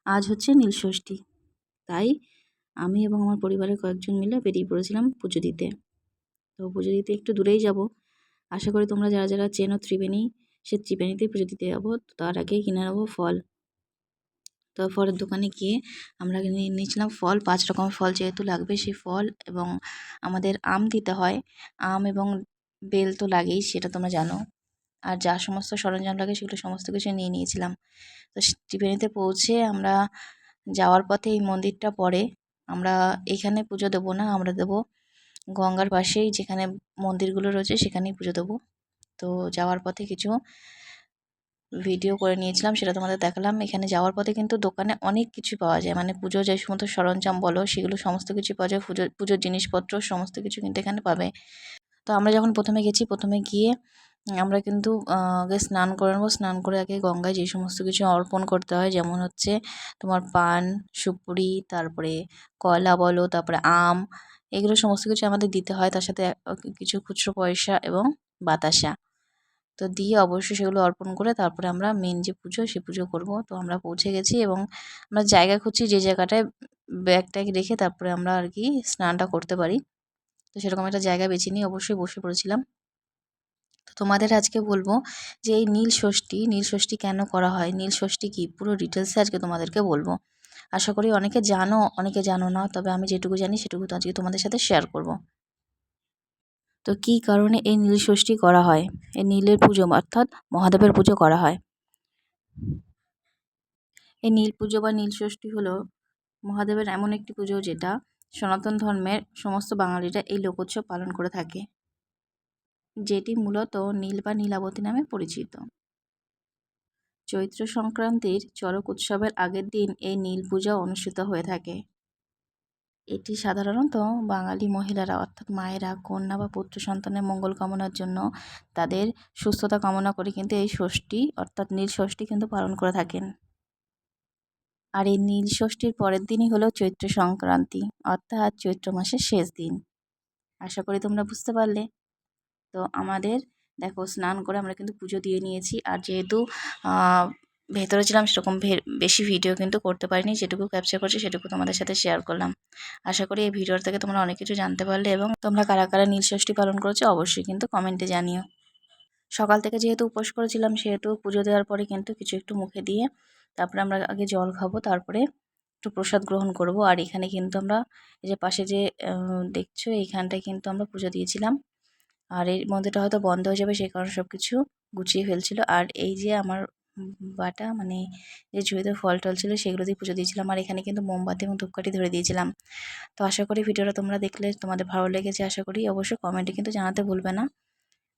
আজ হচ্ছে নীলষষ্ঠী, তাই আমি এবং আমার পরিবারের কয়েকজন মিলে বেরিয়ে পড়েছিলাম পুজো দিতে। তো পুজো দিতে একটু দূরেই যাব। আশা করি তোমরা যারা যারা চেনো ত্রিবেণী, সে ত্রিবেণীতেই পুজো দিতে যাবো। তো তার আগেই কিনে নেবো ফল। তো ফলের দোকানে গিয়ে আমরা নিয়েছিলাম ফল, 5 রকমের ফল যেহেতু লাগবে সেই ফল, এবং আমাদের আম দিতে হয়। আম এবং বেল তো লাগেই, সেটা তোমরা জানো। আর যা সমস্ত সরঞ্জাম লাগে সেগুলো সমস্ত কিছু নিয়ে নিয়েছিলাম। তো ত্রিবেণীতে পৌঁছে আমরা যাওয়ার পথে এই মন্দিরটা পড়ে। আমরা এখানে পুজো দেবো না, আমরা দেবো গঙ্গার পাশেই যেখানে মন্দিরগুলো রয়েছে সেখানেই পুজো দেবো। তো যাওয়ার পথে কিছু ভিডিও করে নিয়েছিলাম, সেটা তোমাদের দেখালাম। এখানে যাওয়ার পথে কিন্তু দোকানে অনেক কিছু পাওয়া যায়, মানে পুজো যে সমস্ত সরঞ্জাম বলো সেগুলো সমস্ত কিছু পাওয়া যায়, পুজোর জিনিসপত্র সমস্ত কিছু কিন্তু এখানে পাবে। তো আমরা যখন প্রথমে গেছি, প্রথমে গিয়ে আমরা কিন্তু আগে স্নান করে নেবো। স্নান করে আগে গঙ্গায় যে সমস্ত কিছু অর্পণ করতে হয়, যেমন হচ্ছে তোমার পান, সুপুরি, তারপরে কলা বলো, তারপরে আম, এগুলো সমস্ত কিছু আমাদের দিতে হয়। তার সাথে কিছু খুচরো পয়সা এবং বাতাসা। তো দিয়ে অবশ্যই সেগুলো অর্পণ করে তারপরে আমরা মেন যে পুজো, সে পুজো করব। তো আমরা পৌঁছে গেছি এবং আমরা জায়গা খুঁজছি যে জায়গাটায় ব্যাগটাকে রেখে তারপরে আমরা আর কি স্নানটা করতে পারি। তো সেরকম একটা জায়গা বেছে নিয়ে অবশ্যই বসে পড়েছিলাম। তো তোমাদের আজকে বলবো যে এই নীলষষ্ঠী কেন করা হয়, নীলষষ্ঠী কী, পুরো ডিটেলসে আজকে তোমাদেরকে বলবো। আশা করি অনেকে জানো, অনেকে জানো না, তবে আমি যেটুকু জানি সেটুকু তো আজকে তোমাদের সাথে শেয়ার করব। তো কী কারণে এই নীলষষ্ঠী করা হয়, এই নীলের পুজো অর্থাৎ মহাদেবের পুজো করা হয়। এই নীল পুজো বা নীলষষ্ঠী হলো মহাদেবের এমন একটি পুজো যেটা সনাতন ধর্মের সমস্ত বাঙালিরা এই লোকোৎসব পালন করে থাকে, যেটি মূলত নীল বা নীলাবতী নামে পরিচিত। চৈত্র সংক্রান্তির চড়ক উৎসবের আগের দিন এই নীল পূজা অনুষ্ঠিত হয়ে থাকে। এটি সাধারণত বাঙালি মহিলারা অর্থাৎ মায়েরা কন্যা বা পুত্র সন্তানের মঙ্গল কামনার জন্য তাদের সুস্থতা কামনা করে কিন্তু এই ষষ্ঠী অর্থাৎ নীল ষষ্ঠী কিন্তু পালন করে থাকেন। আর এই নীল ষষ্ঠীর পরের দিনই হলো চৈত্র সংক্রান্তি, অর্থাৎ চৈত্র মাসের শেষ দিন। আশা করি তোমরা বুঝতে পারলে। তো আমাদের দেখো স্নান করে আমরা কিন্তু পুজো দিয়ে নিয়েছি। আর যেহেতু ভেতরে ছিলাম সেরকম বেশি ভিডিও কিন্তু করতে পারিনি, যেটুকু ক্যাপচার করছি সেটুকু তোমাদের সাথে শেয়ার করলাম। আশা করি এই ভিডিওর থেকে তোমরা অনেক কিছু জানতে পারলে, এবং তোমরা কারা কারা নীলষষ্ঠী পালন করেছো অবশ্যই কিন্তু কমেন্টে জানিও। সকাল থেকে যেহেতু উপোস করেছিলাম, সেহেতু পুজো দেওয়ার পরে কিন্তু কিছু একটু মুখে দিয়ে তারপরে আমরা আগে জল খাবো, তারপরে একটু প্রসাদ গ্রহণ করব। আর এখানে কিন্তু আমরা এই যে পাশে যে দেখছো এইখানটায় কিন্তু আমরা পুজো দিয়েছিলাম। আর এই মন্দিরটা হয়তো বন্ধ হয়ে যাবে, সেই কারণে সব কিছু গুছিয়ে ফেলছিল। আর এই যে আমার বাটা মানে যে ঝুড়িতে ফল টল ছিল সেগুলো দিয়ে পুজো দিয়েছিলাম। আর এখানে কিন্তু মোমবাতি এবং ধূপকাঠি ধরে দিয়েছিলাম। তো আশা করি ভিডিওটা তোমরা দেখলে তোমাদের ভালো লেগেছে, আশা করি। অবশ্যই কমেন্টে কিন্তু জানাতে ভুলবে না।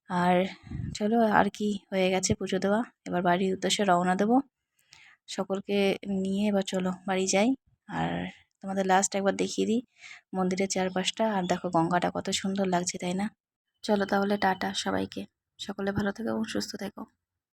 আর চলো, আর কি, হয়ে গেছে পুজো দেওয়া, এবার বাড়ির উদ্দেশ্যে রওনা দেবো। সকলকে নিয়ে এবার চলো বাড়ি যাই। আর তোমাদের লাস্ট একবার দেখিয়ে দিই মন্দিরের চারপাশটা। আর দেখো গঙ্গাটা কত সুন্দর লাগছে, তাই না? চলো তাহলে টাটা সবাইকে, সকলে ভালো থেকো এবং সুস্থ থেকো।